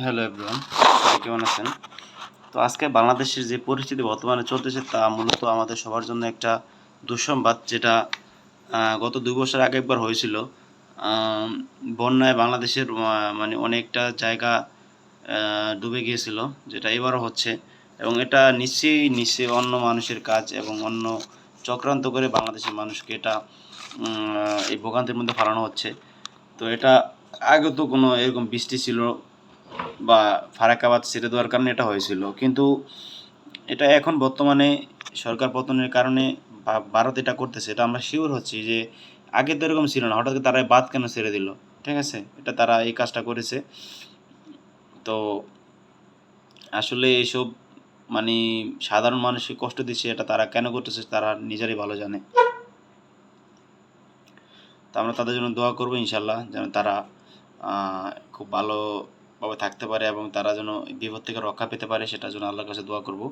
Hello everyone, সবাই কেমন আছেন? তো আজকে বাংলাদেশের যে পরিস্থিতি বর্তমানে চলতেছে তা মূলত আমাদের সবার জন্য একটা দুঃসংবাদ, যেটা গত ২ বছর আগে একবার হয়েছিল। বন্যায় বাংলাদেশের মানে অনেকটা জায়গা ডুবে গিয়েছিল, যেটা এবারও হচ্ছে। এবং এটা নিশ্চয়ই অন্য মানুষের কাজ এবং অন্য চক্রান্ত করে বাংলাদেশের মানুষকে এটা এই ভোগান্তির মধ্যে ফেলানো হচ্ছে। তো এটা আগে তো কোনো এরকম বৃষ্টি ছিল বা ফারাক্কাবাদ ছেড়ে দেওয়ার কারণে এটা হয়েছিল, কিন্তু এটা এখন বর্তমানে সরকার পতনের কারণে ভারত এটা করতেছে, এটা আমরা শিওর হচ্ছি যে আগে তো এরকম ছিল না, হঠাৎ করে তারা বাদ কেন ছেড়ে দিল? ঠিক আছে, এটা তারা এই কাজটা করেছে। তো আসলে এইসব মানে সাধারণ মানুষকে কষ্ট দিচ্ছে, এটা তারা কেন করতেছে তারা নিজেরাই ভালো জানে। তো আমরা তাদের জন্য দোয়া করবো, ইনশাল্লাহ যেন তারা খুব ভালোভাবে থাকতে পারে এবং তারা যেন বিপদ থেকে রক্ষা পেতে পারে, সেটার জন্য আল্লাহর কাছে দোয়া করব।